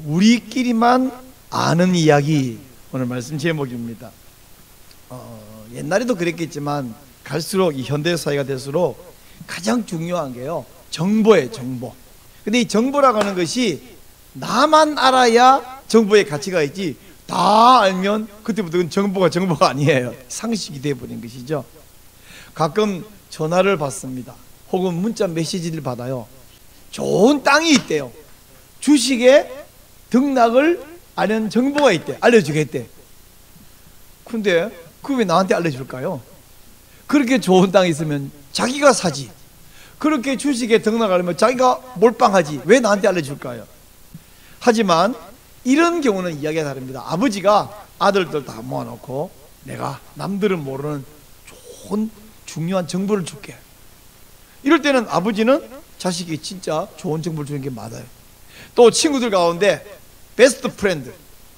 우리끼리만 아는 이야기, 오늘 말씀 제목입니다. 옛날에도 그랬겠지만 갈수록 이 현대 사회가 될수록 가장 중요한 게요, 정보예요. 정보. 근데 이 정보라고 하는 것이 나만 알아야 정보의 가치가 있지, 다 알면 그때부터는 정보가 아니에요. 상식이 되어버린 것이죠. 가끔 전화를 받습니다. 혹은 문자 메시지를 받아요. 좋은 땅이 있대요. 주식에 등락을 아는 정보가 있대. 알려주겠대. 근데 그거 왜 나한테 알려줄까요? 그렇게 좋은 땅이 있으면 자기가 사지. 그렇게 주식에 등락하려면 자기가 몰빵하지. 왜 나한테 알려줄까요? 하지만 이런 경우는 이야기가 다릅니다. 아버지가 아들들 다 모아놓고 내가 남들은 모르는 좋은 중요한 정보를 줄게. 이럴 때는 아버지는 자식이 진짜 좋은 정보를 주는 게 맞아요. 또 친구들 가운데 베스트 프렌드,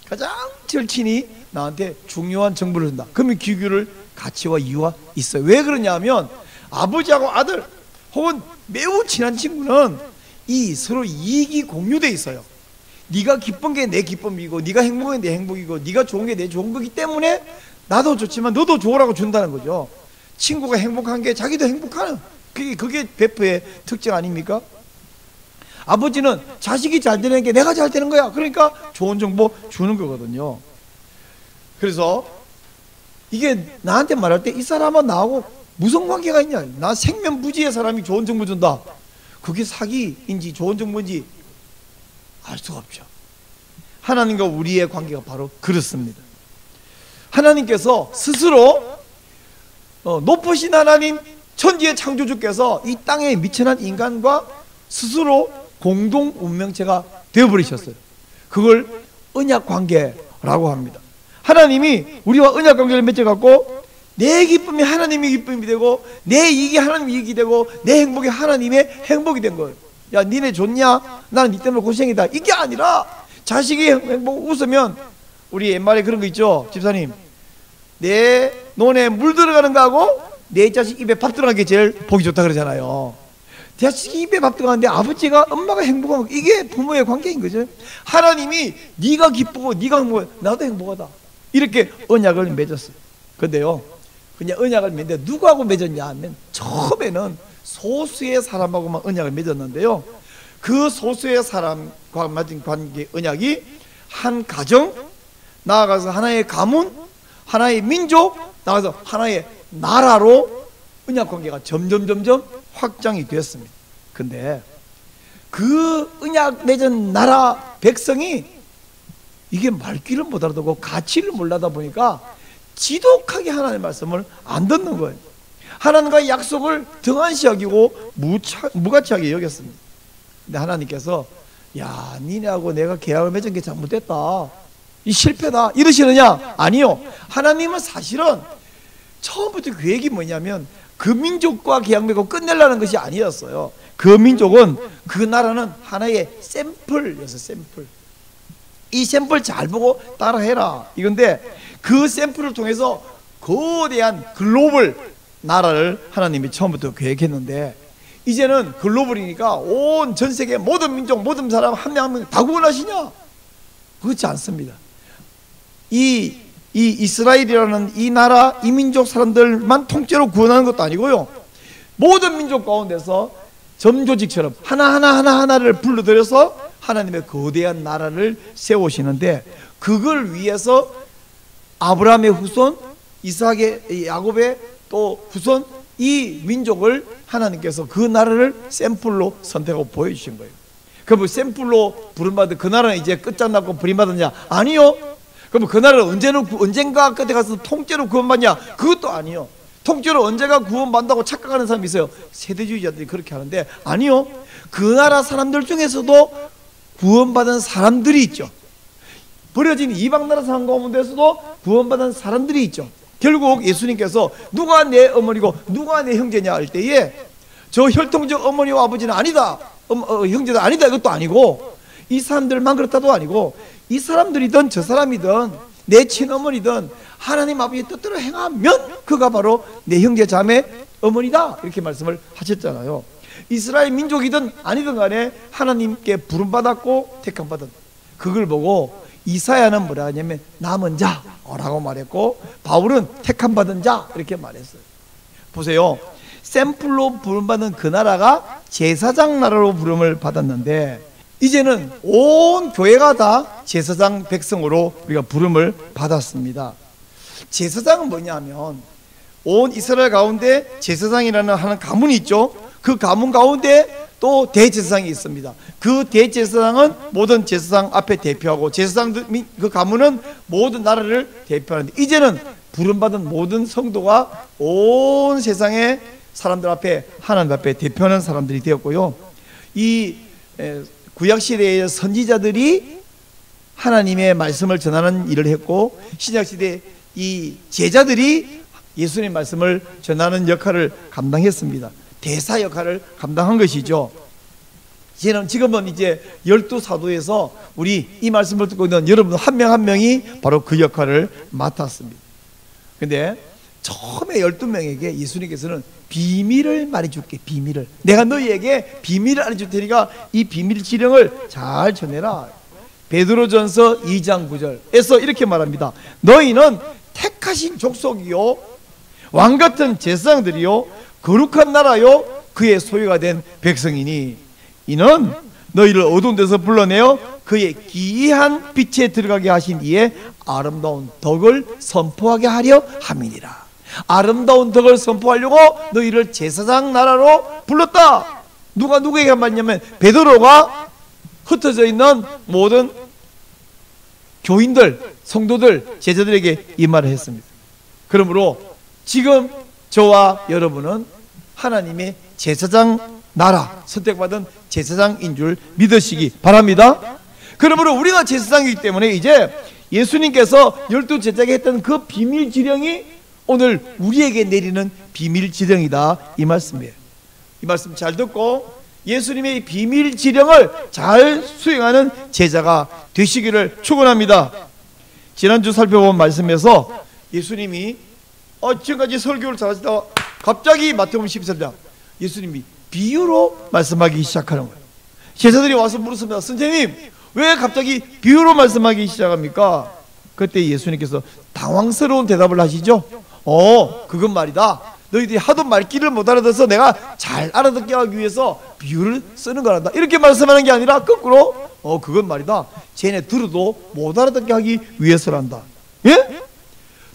가장 절친이 나한테 중요한 정보를 준다. 그러면 기교를 가치와 이유가 있어요. 왜 그러냐면 아버지하고 아들 혹은 매우 친한 친구는 이 서로 이익이 공유돼 있어요. 네가 기쁜 게 내 기쁨이고 네가 행복한 게 내 행복이고 네가 좋은 게 내 좋은 거기 때문에 나도 좋지만 너도 좋으라고 준다는 거죠. 친구가 행복한 게 자기도 행복하는, 그게 베프의 특징 아닙니까? 아버지는 자식이 잘 되는 게 내가 잘 되는 거야. 그러니까 좋은 정보 주는 거거든요. 그래서 이게 나한테 말할 때 이 사람은 나하고 무슨 관계가 있냐, 나 생면부지의 사람이 좋은 정보 준다, 그게 사기인지 좋은 정보인지 알 수가 없죠. 하나님과 우리의 관계가 바로 그렇습니다. 하나님께서 스스로 높으신 하나님, 천지의 창조주께서 이 땅에 미천한 인간과 스스로 공동 운명체가 되어버리셨어요. 그걸 언약관계라고 합니다. 하나님이 우리와 언약관계를 맺어갖고 내 기쁨이 하나님의 기쁨이 되고 내 이익이 하나님의 이익이 되고 내 행복이 하나님의 행복이 된 거예요. 야, 니네 좋냐? 나는 니 때문에 고생이다. 이게 아니라 자식이 행복, 웃으면, 우리 옛말에 그런 거 있죠, 집사님. 내 논에 물 들어가는 거하고 내 자식 입에 밥 들어가는 게 제일 보기 좋다 그러잖아요. 자식이 입에 밥 들어가는데 아버지가 엄마가 행복하고, 이게 부모의 관계인 거죠. 하나님이 네가 기쁘고 네가 행복해, 나도 행복하다, 이렇게 언약을 맺었어요. 근데요, 그냥 언약을 맺는데 누구하고 맺었냐 하면 처음에는 소수의 사람하고만 언약을 맺었는데요, 그 소수의 사람과 맺은 관계 언약이 한 가정, 나아가서 하나의 가문, 하나의 민족, 나아가서 하나의 나라로 언약관계가 점점 확장이 되었습니다. 근데 그 언약 맺은 나라 백성이 이게 말귀를 못 알아듣고 가치를 몰라다 보니까 지독하게 하나님의 말씀을 안 듣는 거예요. 하나님과의 약속을 등한시하고 무가치하게 여겼습니다. 근데 하나님께서, 야, 니네하고 내가 계약을 맺은 게 잘못됐다, 이 실패다, 이러시느냐? 아니요. 하나님은 사실은 처음부터 계획이 뭐냐면 그 민족과 계약 맺고 끝내려는 것이 아니었어요. 그 민족은, 그 나라는 하나의 샘플이었어요. 샘플. 이 샘플 잘 보고 따라해라, 이건데 그 샘플을 통해서 거대한 글로벌 나라를 하나님이 처음부터 계획했는데, 이제는 글로벌이니까 온 전 세계 모든 민족, 모든 사람 한 명 한 명 다 구원하시냐? 그렇지 않습니다. 이 이스라엘이라는 이 나라, 이 민족 사람들만 통째로 구원하는 것도 아니고요, 모든 민족 가운데서 점조직처럼 하나를 불러들여서 하나님의 거대한 나라를 세우시는데, 그걸 위해서 아브라함의 후손, 이삭의, 야곱의 또 후손, 이 민족을 하나님께서 그 나라를 샘플로 선택하고 보여주신 거예요. 그럼 샘플로 부름받은 그 나라는 이제 끝장났고 부림받았냐? 아니요. 그럼 그 나라는 언젠가 끝에 가서 통째로 구원받냐? 그것도 아니요. 통째로 언제가 구원받는다고 착각하는 사람이 있어요. 세대주의자들이 그렇게 하는데, 아니요. 그 나라 사람들 중에서도 구원받은 사람들이 있죠. 버려진 이방 나라 사람 가운데서도 구원받은 사람들이 있죠. 결국 예수님께서 누가 내 어머니고 누가 내 형제냐 할 때에, 저 혈통적 어머니와 아버지는 아니다, 형제도 아니다, 이것도 아니고, 이 사람들만 그렇다도 아니고, 이 사람들이든 저 사람이든 내 친어머니든 하나님 아버지의 뜻대로 행하면 그가 바로 내 형제 자매 어머니다, 이렇게 말씀을 하셨잖아요. 이스라엘 민족이든 아니든 간에 하나님께 부름받았고 택함받은, 그걸 보고 이사야는 뭐라 하냐면 남은 자라고 말했고, 바울은 택함 받은 자 이렇게 말했어요. 보세요. 샘플로 부름받은 그 나라가 제사장 나라로 부름을 받았는데, 이제는 온 교회가 다 제사장 백성으로 우리가 부름을 받았습니다. 제사장은 뭐냐면 온 이스라엘 가운데 제사장이라는 하는 가문이 있죠. 그 가문 가운데 또 대제사장이 있습니다. 그 대제사장은 모든 제사장 앞에 대표하고, 제사장 그 가문은 모든 나라를 대표하는데, 이제는 부름받은 모든 성도가 온 세상의 사람들 앞에, 하나님 앞에 대표하는 사람들이 되었고요. 이 구약시대의 선지자들이 하나님의 말씀을 전하는 일을 했고, 신약시대 이 제자들이 예수님의 말씀을 전하는 역할을 감당했습니다. 대사 역할을 감당한 것이죠. 지금은 이제 12사도에서 우리 이 말씀을 듣고 있는 여러분 한 명 한 명이 바로 그 역할을 맡았습니다. 근데 처음에 12명에게 예수님께서는 비밀을 말해줄게. 비밀을, 내가 너희에게 비밀을 알려줄 테니까 이 비밀 지령을 잘 전해라. 베드로전서 2장 9절에서 이렇게 말합니다. 너희는 택하신 족속이요, 왕같은 제사장들이요, 거룩한 나라요, 그의 소유가 된 백성이니, 이는 너희를 어두운 데서 불러내어 그의 기이한 빛에 들어가게 하신 이에 아름다운 덕을 선포하게 하려 함이니라. 아름다운 덕을 선포하려고 너희를 제사장 나라로 불렀다. 누가 누구에게 말했냐면 베드로가 흩어져 있는 모든 교인들, 성도들, 제자들에게 이 말을 했습니다. 그러므로 지금 저와 여러분은 하나님의 제사장 나라, 선택받은 제사장인 줄 믿으시기 바랍니다. 그러므로 우리가 제사장이기 때문에 이제 예수님께서 12제자에게 했던 그 비밀 지령이 오늘 우리에게 내리는 비밀 지령이다, 이 말씀이에요. 이 말씀 잘 듣고 예수님의 비밀 지령을 잘 수행하는 제자가 되시기를 축원합니다. 지난주 살펴본 말씀에서 예수님이 지금까지 설교를 잘하시다가 갑자기 마태복음 13장 예수님이 비유로 말씀하기 시작하는 거예요. 제자들이 와서 물었습니다. 선생님, 왜 갑자기 비유로 말씀하기 시작합니까? 그때 예수님께서 당황스러운 대답을 하시죠. 그건 말이다, 너희들이 하도 말귀를 못 알아듣어서 내가 잘 알아듣게 하기 위해서 비유를 쓰는 거란다, 이렇게 말씀하는 게 아니라 거꾸로 그건 말이다, 쟤네 들어도 못 알아듣게 하기 위해서란다. 예?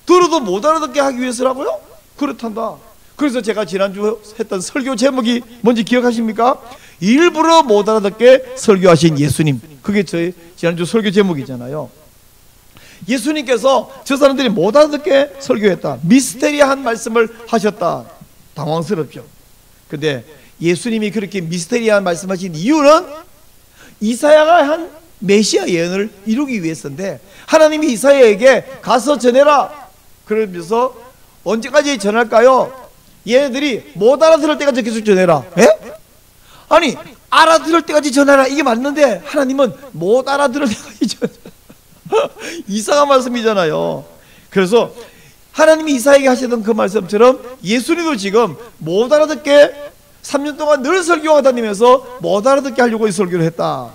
들어도 못 알아듣게 하기 위해서라고요? 그렇단다. 그래서 제가 지난주 했던 설교 제목이 뭔지 기억하십니까? 일부러 못 알아듣게 설교하신 예수님. 그게 저희 지난주 설교 제목이잖아요. 예수님께서 저 사람들이 못 알아듣게 설교했다, 미스테리한 말씀을 하셨다. 당황스럽죠. 근데 예수님이 그렇게 미스테리한 말씀하신 이유는 이사야가 한 메시아 예언을 이루기 위해서인데, 하나님이 이사야에게 가서 전해라 그러면서 언제까지 전할까요? 얘네들이 못 알아들을 때까지 계속 전해라. 에? 아니, 알아들을 때까지 전해라, 이게 맞는데 하나님은 못 알아들을 때까지 전해라. 이상한 말씀이잖아요. 그래서 하나님이 이사야에게 하시던 그 말씀처럼 예수님도 지금 못 알아듣게 3년 동안 늘 설교가 다니면서 못 알아듣게 하려고 이 설교를 했다.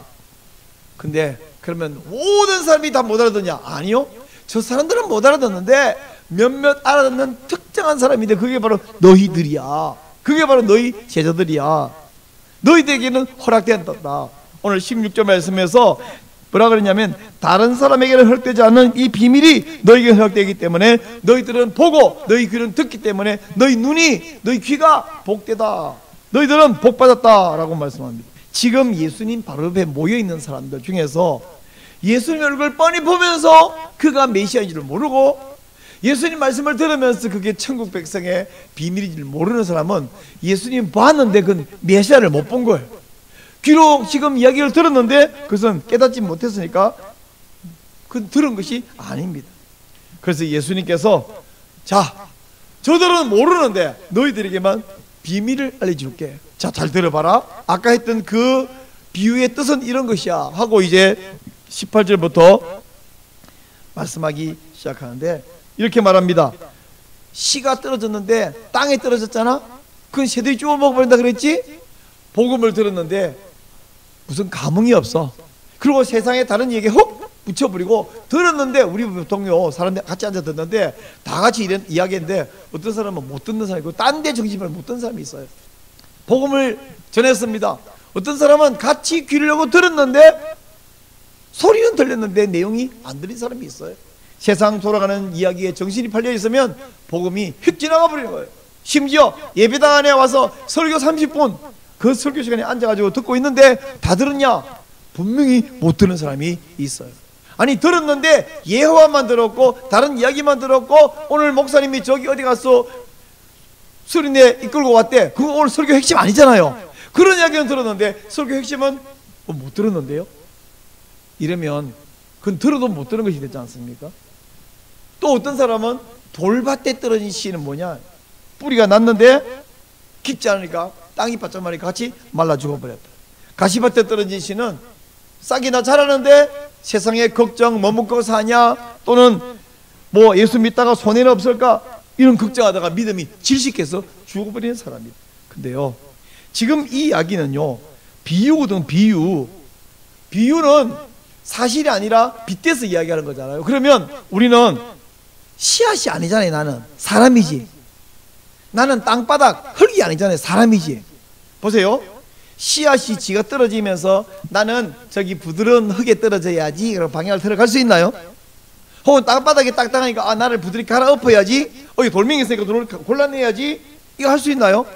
근데 그러면 모든 사람이 다 못 알아듣냐? 아니요. 저 사람들은 못 알아듣는데 몇몇 알아듣는 특정한 사람인데 그게 바로 너희들이야. 그게 바로 너희 제자들이야. 너희들에게는 허락된다. 오늘 16절 말씀에서 뭐라 그러냐면, 다른 사람에게는 허락되지 않는 이 비밀이 너희에게 허락되기 때문에 너희들은 보고 너희 귀는 듣기 때문에 너희 눈이, 너희 귀가 복되다, 너희들은 복받았다 라고 말씀합니다. 지금 예수님 바로 옆에 모여있는 사람들 중에서 예수님 얼굴을 뻔히 보면서 그가 메시아인 줄 모르고, 예수님 말씀을 들으면서 그게 천국 백성의 비밀인 줄 모르는 사람은 예수님 봤는데 그건 메시아를 못 본 거예요. 귀로 지금 이야기를 들었는데 그것은 깨닫지 못했으니까 그건 들은 것이 아닙니다. 그래서 예수님께서 자, 저들은 모르는데 너희들에게만 비밀을 알려줄게. 자, 잘 들어봐라. 아까 했던 그 비유의 뜻은 이런 것이야 하고 이제 18절부터 말씀하기 시작하는데 이렇게 말합니다. 씨가 떨어졌는데 땅에 떨어졌잖아. 그건 새들이 쭈워 먹어버린다 그랬지. 복음을 들었는데 무슨 감흥이 없어. 그리고 세상에 다른 얘기에 훅 붙여버리고 들었는데, 우리 동료 사람들 같이 앉아 듣는데 다 같이 이런 이야기인데 어떤 사람은 못 듣는 사람이 있고 딴 데 정신을 못 듣는 사람이 있어요. 복음을 전했습니다. 어떤 사람은 같이 귀를 열고 들었는데 소리는 들렸는데 내용이 안 들린 사람이 있어요. 세상 돌아가는 이야기에 정신이 팔려 있으면 복음이 휙 지나가 버리는 거예요. 심지어 예배당 안에 와서 설교 30분 그 설교 시간에 앉아가지고 듣고 있는데 다 들었냐? 분명히 못 듣는 사람이 있어요. 아니, 들었는데 예호와만 들었고 다른 이야기만 들었고, 오늘 목사님이 저기 어디 가서 수련회 이끌고 왔대. 그거 오늘 설교 핵심 아니잖아요. 그런 이야기는 들었는데 설교 핵심은 못 들었는데요. 이러면 그건 들어도 못 들은 것이 되지 않습니까? 또 어떤 사람은 돌밭에 떨어진 씨는 뭐냐? 뿌리가 났는데 깊지 않으니까 땅이 바짝 마르니까 같이 말라 죽어버렸다. 가시밭에 떨어진 씨는 싹이나 자라는데 세상에 걱정, 뭐 먹고 사냐, 또는 뭐 예수 믿다가 손해는 없을까, 이런 걱정하다가 믿음이 질식해서 죽어버리는 사람입니다. 근데요, 지금 이 이야기는요, 비유거든. 비유는 사실이 아니라 빗대서 이야기하는 거잖아요. 그러면 우리는 씨앗이 아니잖아요. 나는 사람이지. 나는 땅바닥 흙이 아니잖아요. 사람이지. 보세요. 씨앗이 지가 떨어지면서 나는 저기 부드러운 흙에 떨어져야지 그런 방향을 들어갈 수 있나요? 혹은 땅바닥에 딱딱하니까 나를 부드럽게 갈아엎어야지, 돌멩이 있으니까 돌을 골라내야지, 이거 할 수 있나요?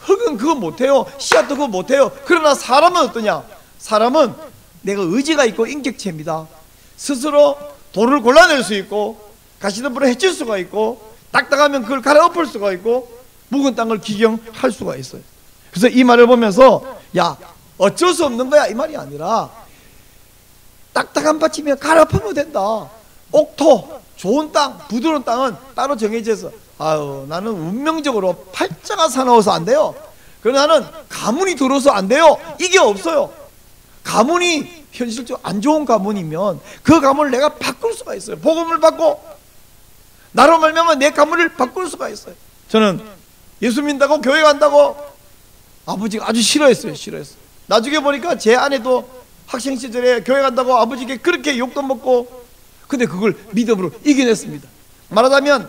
흙은 그거 못해요. 씨앗도 그거 못해요. 그러나 사람은 어떠냐? 사람은 내가 의지가 있고 인격체입니다. 스스로 돌을 골라낼 수 있고 가시덤불을 해칠 수가 있고 딱딱하면 그걸 갈아엎을 수가 있고 묵은 땅을 기경할 수가 있어요. 그래서 이 말을 보면서 야, 어쩔 수 없는 거야 이 말이 아니라, 딱딱한 밭이면 갈아엎으면 된다. 옥토, 좋은 땅, 부드러운 땅은 따로 정해져서, 나는 운명적으로 팔자가 사나워서 안 돼요. 그러나 나는 가문이 들어서 안 돼요. 이게 없어요. 가문이 현실적으로 안 좋은 가문이면 그 가문을 내가 바꿀 수가 있어요. 복음을 받고 나로 말미암아 내 가문을 바꿀 수가 있어요. 저는 예수 믿는다고 교회 간다고 아버지가 아주 싫어했어요. 나중에 보니까 제 아내도 학생 시절에 교회 간다고 아버지께 그렇게 욕도 먹고, 근데 그걸 믿음으로 이겨냈습니다. 말하자면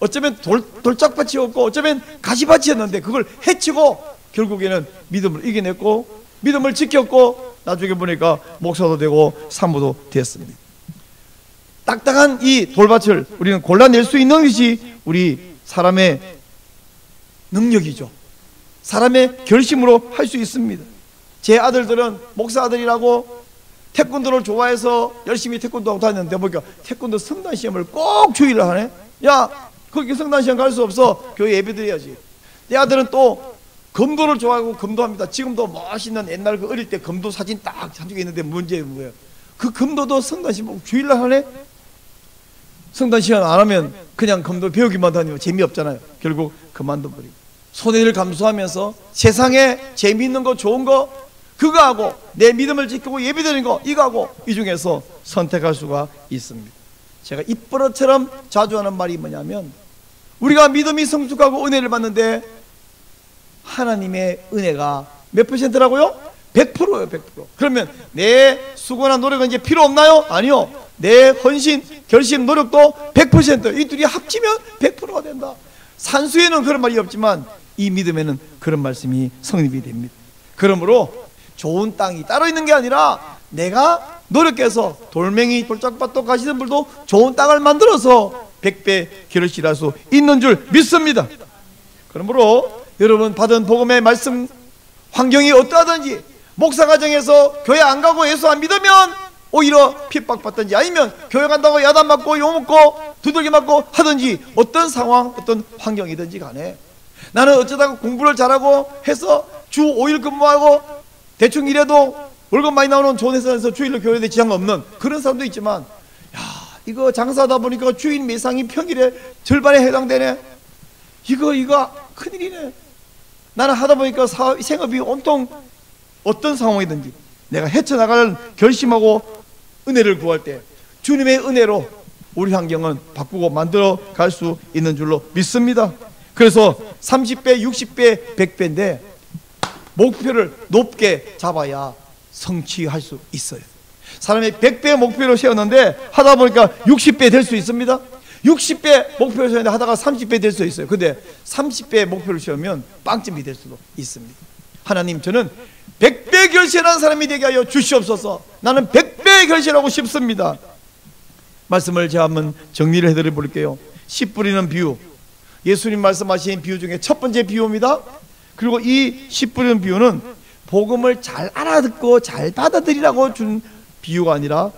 어쩌면 돌짝밭이었고 어쩌면 가시밭이었는데 그걸 해치고 결국에는 믿음을 이겨냈고 믿음을 지켰고 나중에 보니까 목사도 되고 사모도 됐습니다. 딱딱한 이 돌밭을 우리는 골라낼 수 있는 것이 우리 사람의 능력이죠. 사람의 결심으로 할 수 있습니다. 제 아들들은 목사 아들이라고 태권도를 좋아해서 열심히 태권도하고 다녔는데 보니까 태권도 성단 시험을 꼭 주의를 하네. 야, 거기 성단 시험 갈 수 없어. 교회 예배드려야지. 내 아들은 또 검도를 좋아하고 검도합니다. 지금도 멋있는 옛날 그 어릴 때 검도 사진 딱 한쪽에 있는데 문제는 뭐예요? 그 검도도 성단 시험 주의를 하네. 성단 시험 안 하면 그냥 검도 배우기만 다니면 재미없잖아요. 결국 그만둬버리고 손해를 감수하면서 세상에 재미있는 거 좋은 거 그거 하고 내 믿음을 지키고 예배드리는 거 이거 하고 이 중에서 선택할 수가 있습니다. 제가 입버릇처럼 자주 하는 말이 뭐냐면, 우리가 믿음이 성숙하고 은혜를 받는데 하나님의 은혜가 몇 %라고요? 100%예요. 100%. 그러면 내 수고나 노력은 이제 필요 없나요? 아니요. 내 헌신, 결심, 노력도 100%. 이 둘이 합치면 100%가 된다. 산수에는 그런 말이 없지만 이 믿음에는 그런 말씀이 성립이 됩니다. 그러므로 좋은 땅이 따로 있는 게 아니라 내가 노력해서 돌멩이, 돌짝밭도 가시덤불도 좋은 땅을 만들어서 100배 기르시할 수 있는 줄 믿습니다. 그러므로 여러분 받은 복음의 말씀 환경이 어떠하든지, 목사 가정에서 교회 안 가고 예수 안 믿으면 오히려 핍박받든지, 아니면 교회 간다고 야단 맞고 욕먹고 두들겨 맞고 하든지, 어떤 상황 어떤 환경이든지 간에 나는 어쩌다가 공부를 잘하고 해서 주 5일 근무하고 대충 일해도 월급 많이 나오는 좋은 회사에서 주일로 교회에 지장 없는 그런 사람도 있지만, 야, 이거 장사하다 보니까 주인 매상이 평일에 절반에 해당되네. 이거 큰일이네. 나는 하다 보니까 생업이 온통 어떤 상황이든지 내가 헤쳐나가는 결심하고 은혜를 구할 때 주님의 은혜로 우리 환경은 바꾸고 만들어 갈 수 있는 줄로 믿습니다. 그래서 30배, 60배, 100배인데 목표를 높게 잡아야 성취할 수 있어요. 사람이 100배 목표로 세웠는데 하다 보니까 60배 될 수 있습니다. 60배 목표를 세웠는데 하다가 30배 될 수 있어요. 근데 30배 목표를 세우면 빵점이 될 수도 있습니다. 하나님, 저는 100배 결실하는 사람이 되게 하여 주시옵소서. 나는 100배 결실하고 싶습니다. 말씀을 제가 한번 정리를 해드려 볼게요. 씨 뿌리는 비유, 예수님 말씀하신 비유 중에 첫 번째 비유입니다. 그리고 이 씨 뿌리는 비유는 복음을 잘 알아듣고 잘 받아들이라고 준 비유가 아니라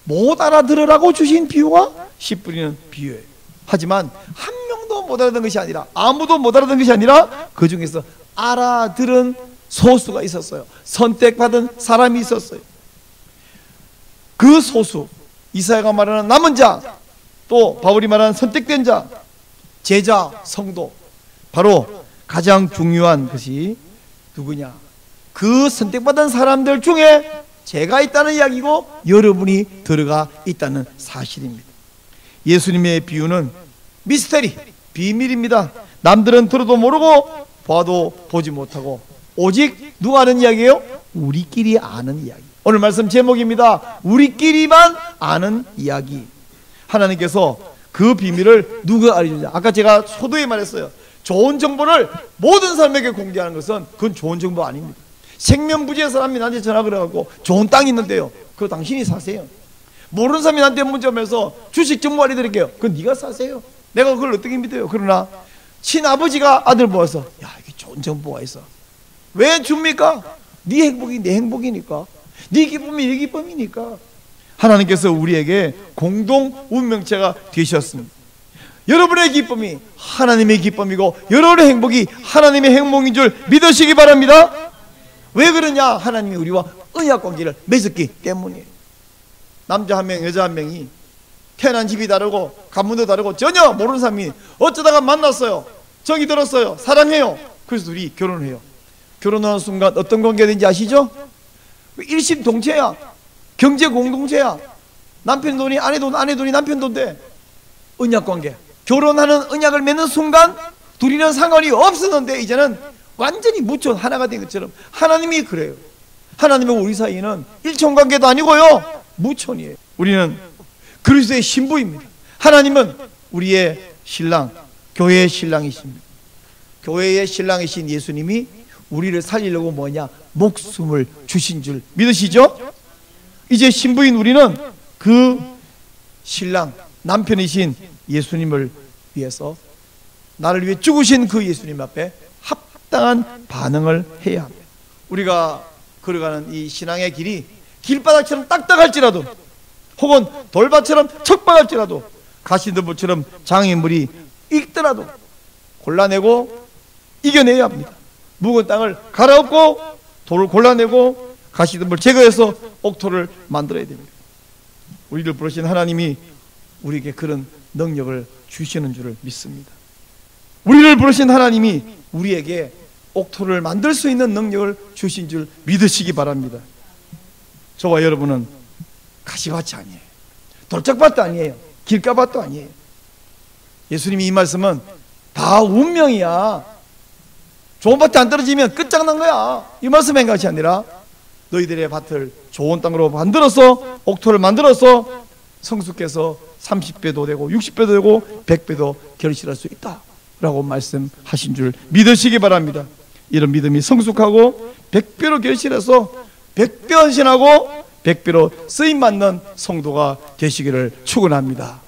못 알아들으라고 주신 비유가 씨 뿌리는 비유예요. 하지만 한 명도 못 알아듣는 것이 아니라, 아무도 못 알아듣는 것이 아니라 그 중에서 알아들은 소수가 있었어요. 선택받은 사람이 있었어요. 그 소수, 이사야가 말하는 남은 자, 또 바울이 말하는 선택된 자, 제자, 성도, 바로 가장 중요한 것이 누구냐? 그 선택받은 사람들 중에 제가 있다는 이야기고 여러분이 들어가 있다는 사실입니다. 예수님의 비유는 미스테리, 비밀입니다. 남들은 들어도 모르고 봐도 보지 못하고 오직 누가 아는 이야기예요? 우리끼리 아는 이야기. 오늘 말씀 제목입니다. 우리끼리만 아는 이야기. 하나님께서 그 비밀을 누가 알려주냐? 아까 제가 소두에 말했어요. 좋은 정보를 모든 사람에게 공개하는 것은 그건 좋은 정보 아닙니다. 생명부지의 사람이 나한테 전화 그래갖고 좋은 땅이 있는데요, 그거 당신이 사세요. 모르는 사람이 나한테 문자 오면서 주식 정보 알려드릴게요, 그건 네가 사세요. 내가 그걸 어떻게 믿어요? 그러나 친아버지가 아들 보아서 야, 이게 좋은 정보가 있어. 왜 줍니까? 네 행복이 내 행복이니까, 네 기쁨이 내 기쁨이니까. 하나님께서 우리에게 공동 운명체가 되셨습니다. 여러분의 기쁨이 하나님의 기쁨이고 여러분의 행복이 하나님의 행복인 줄 믿으시기 바랍니다. 왜 그러냐? 하나님이 우리와 언약관계를 맺었기 때문이에요. 남자 한 명, 여자 한 명이 태어난 집이 다르고 가문도 다르고 전혀 모르는 사람이 어쩌다가 만났어요. 정이 들었어요. 사랑해요. 그래서 둘이 결혼해요. 결혼하는 순간 어떤 관계가 되는지 아시죠? 일심동체야. 경제 공동체야. 남편 돈이 아내 돈, 아내 돈이 남편 돈 돼. 언약관계. 결혼하는 언약을 맺는 순간 둘이는 상관이 없었는데 이제는 완전히 무천 하나가 된 것처럼 하나님이 그래요. 하나님과 우리 사이는 일천관계도 아니고요, 무천이에요. 우리는 그리스도의 신부입니다. 하나님은 우리의 신랑, 교회의 신랑이십니다. 교회의 신랑이신 예수님이 우리를 살리려고 뭐냐? 목숨을 주신 줄 믿으시죠? 이제 신부인 우리는 그 신랑, 남편이신 예수님을 위해서, 나를 위해 죽으신 그 예수님 앞에 합당한 반응을 해야 합니다. 우리가 걸어가는 이 신앙의 길이 길바닥처럼 딱딱할지라도, 혹은 돌밭처럼 척박할지라도, 가시덤불처럼 장애물이 있더라도 골라내고 이겨내야 합니다. 묵은 땅을 갈아엎고 돌을 골라내고 가시덤불 제거해서 옥토를 만들어야 됩니다. 우리를 부르신 하나님이 우리에게 그런 능력을 주시는 줄을 믿습니다. 우리를 부르신 하나님이 우리에게 옥토를 만들 수 있는 능력을 주신 줄 믿으시기 바랍니다. 저와 여러분은 가시밭이 아니에요. 돌짝밭도 아니에요. 길가밭도 아니에요. 예수님이 이 말씀은 다 운명이야. 좋은 밭에 안 떨어지면 끝장난 거야, 이 말씀인 것이 아니라 너희들의 밭을 좋은 땅으로 만들어서 옥토를 만들어서 성숙해서 30배도 되고 60배도 되고 100배도 결실할 수 있다 라고 말씀하신 줄 믿으시기 바랍니다. 이런 믿음이 성숙하고 100배로 결실해서 100배 헌신하고 100배로 쓰임받는 성도가 되시기를 축원합니다.